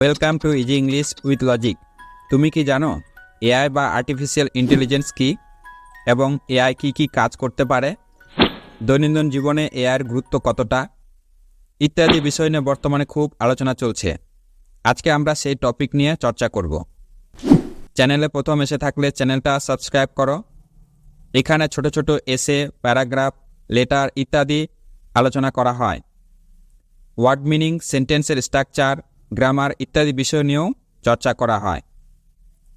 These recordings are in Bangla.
Welcome to easy English with logic. তুমি কি জানো এআই বা আর্টিফিশিয়াল ইন্টেলিজেন্স কি এবং এআই কি কাজ করতে পারে, দৈনন্দিন জীবনে এআইয়ের গুরুত্ব কতটা ইত্যাদি বিষয় নিয়ে বর্তমানে খুব আলোচনা চলছে। আজকে আমরা সেই টপিক নিয়ে চর্চা করব। চ্যানেলে প্রথম এসে থাকলে চ্যানেলটা সাবস্ক্রাইব করো। এখানে ছোট ছোট এসে, প্যারাগ্রাফ, লেটার ইত্যাদি আলোচনা করা হয়। ওয়ার্ড মিনিং, সেন্টেন্সের স্ট্রাকচার, গ্রামার ইত্যাদি বিষয় নিয়েও চর্চা করা হয়।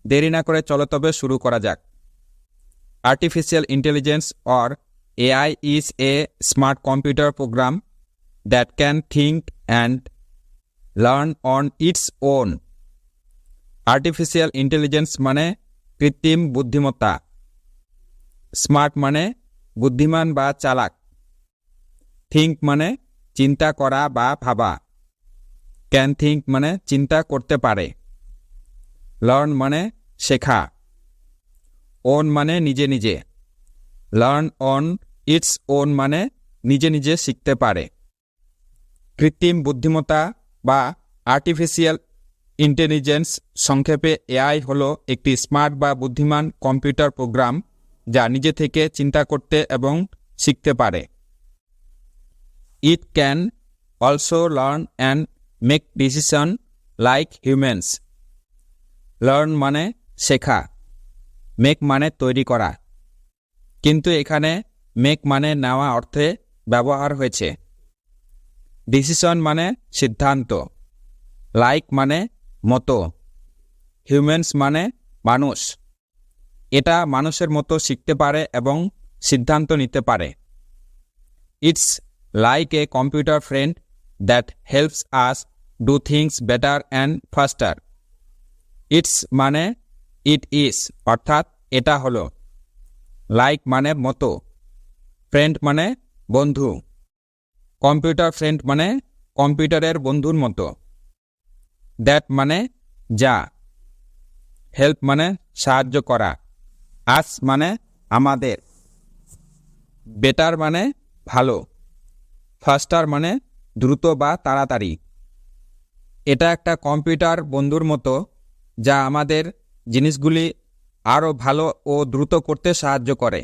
দেরি না করে চলো তবে শুরু করা যাক। Artificial intelligence or AI is a smart computer program that can think and learn on its own. Artificial intelligence মানে কৃত্রিম বুদ্ধিমত্তা। স্মার্ট মানে বুদ্ধিমান বা চালাক। থিঙ্ক মানে চিন্তা করা বা ভাবা। ক্যান থিঙ্ক মানে চিন্তা করতে পারে। লার্ন মানে শেখা। ওন মানে নিজে নিজে। লার্ন অন ইটস ওন মানে নিজে নিজে শিখতে পারে। কৃত্রিম বুদ্ধিমত্তা বা আর্টিফিশিয়াল ইন্টেলিজেন্স, সংক্ষেপে এআই হলো একটি স্মার্ট বা বুদ্ধিমান কম্পিউটার প্রোগ্রাম যা নিজে থেকে চিন্তা করতে এবং শিখতে পারে। It can also learn and make decision like humans. Learn মানে শেখা, মেক মানে তৈরি করা, কিন্তু এখানে মেক মানে নেওয়া অর্থে ব্যবহার হয়েছে। ডিসিশন মানে সিদ্ধান্ত, লাইক মানে মতো, হিউম্যানস মানে মানুষ। এটা মানুষের মতো শিখতে পারে এবং সিদ্ধান্ত নিতে পারে। It's like a computer friend that helps us do things better and ফাস্টার। It's মানে ইট ইজ, অর্থাৎ এটা হলো। লাইক মানে মতো, ফ্রেন্ড মানে বন্ধু, কম্পিউটার ফ্রেন্ড মানে কম্পিউটারের বন্ধুর মতো। দ্যাট মানে যা, হেল্প মানে সাহায্য করা, আস মানে আমাদের, বেটার মানে ভালো, ফাস্টার মানে দ্রুত বা তাড়াতাড়ি। এটা একটা কম্পিউটার বন্ধুর মতো যা আমাদের জিনিসগুলি আরও ভালো ও দ্রুত করতে সাহায্য করে।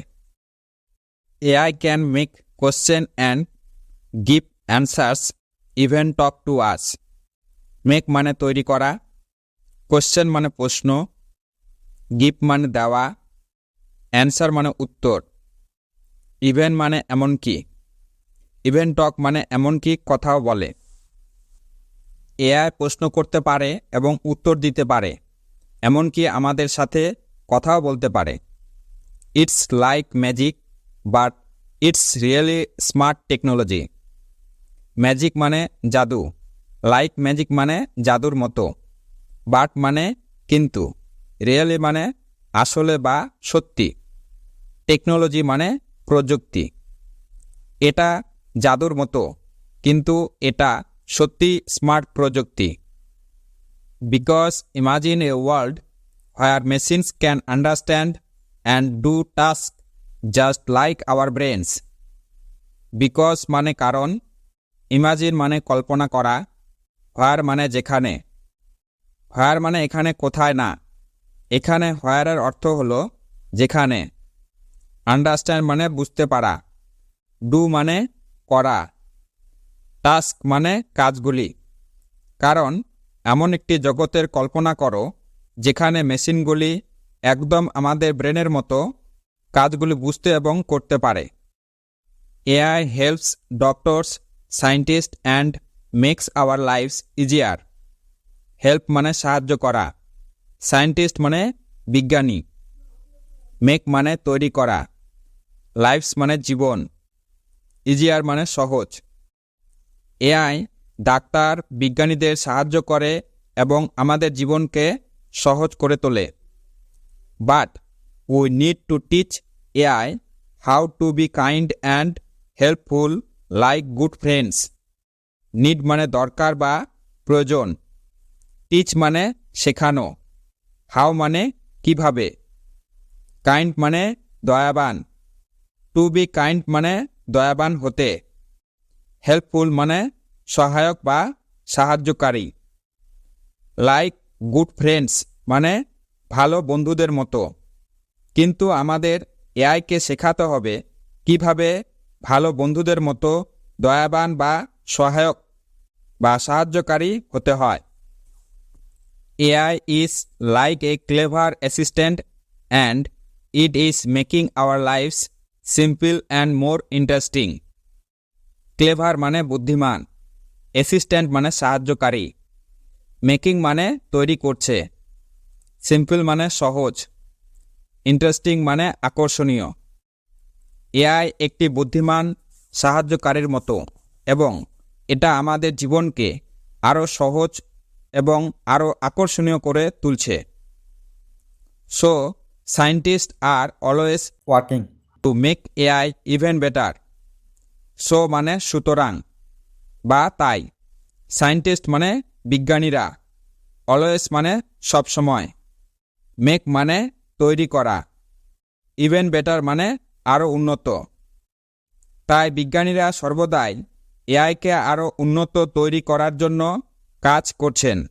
AI can make question and give answers, even talk to us. Make মানে তৈরি করা, কোশ্চেন মানে প্রশ্ন, গিভ মানে দেওয়া, অ্যান্সার মানে উত্তর, ইভেন মানে এমনকি, ইভেন টক মানে এমনকি কথাও বলে। এআই প্রশ্ন করতে পারে এবং উত্তর দিতে পারে, এমনকি আমাদের সাথে কথাও বলতে পারে। It's like magic but it's really smart technology. Magic মানে জাদু, লাইক ম্যাজিক মানে জাদুর মতো, বাট মানে কিন্তু, রিয়েলি মানে আসলে বা সত্যি, টেকনোলজি মানে প্রযুক্তি। এটা জাদুর মতো, কিন্তু এটা সত্যি স্মার্ট প্রযুক্তি। Because imagine a world where machines can understand and do tasks just like our brains. Because মানে কারণ, ইমাজিন মানে কল্পনা করা, where মানে যেখানে, where মানে এখানে কোথায় না, এখানে where এর অর্থ হলো যেখানে। আন্ডারস্ট্যান্ড মানে বুঝতে পারা, ডু মানে করা, টাস্ক মানে কাজগুলি। কারণ এমন একটি জগতের কল্পনা করো যেখানে মেশিনগুলি একদম আমাদের ব্রেনের মতো কাজগুলি বুঝতে এবং করতে পারে। AI helps doctors, scientist and makes our lives easier. Help মানে সাহায্য করা, সায়েন্টিস্ট মানে বিজ্ঞানী, মেক মানে তৈরি করা, লাইফস মানে জীবন, ইজিয়ার মানে সহজ। এআই ডাক্তার, বিজ্ঞানীদের সাহায্য করে এবং আমাদের জীবনকে সহজ করে তোলে। But we need to teach AI how to be kind and helpful like good friends. Need মানে দরকার বা প্রয়োজন, টিচ মানে শেখানো, হাউ মানে কিভাবে, কাইন্ড মানে দয়াবান, টু বি কাইন্ড মানে দয়াবান হতে, হেল্পফুল মানে সহায়ক বা সাহায্যকারী, লাইক গুড ফ্রেন্ডস মানে ভালো বন্ধুদের মতো। কিন্তু আমাদের এআইকে শেখাতে হবে কিভাবে ভালো বন্ধুদের মতো দয়াবান বা সহায়ক বা সাহায্যকারী হতে হয়। AI is like a clever assistant and it is making our lives simple and more interesting. Clever মানে বুদ্ধিমান, অ্যাসিস্ট্যান্ট মানে সাহায্যকারী, মেকিং মানে তৈরি করছে, সিম্পল মানে সহজ, ইন্টারেস্টিং মানে আকর্ষণীয়। এআই একটি বুদ্ধিমান সাহায্যকারীর মতো এবং এটা আমাদের জীবনকে আরও সহজ এবং আরও আকর্ষণীয় করে তুলছে। So scientist are always working. To make AI even better. So মানে সুতরাং বা তাই, সায়েন্টিস্ট মানে বিজ্ঞানীরা, অলওয়েজ মানে সবসময়, মেক মানে তৈরি করা, ইভেন বেটার মানে আরও উন্নত। তাই বিজ্ঞানীরা সর্বদাই এআইকে আরও উন্নত তৈরি করার জন্য কাজ করছেন।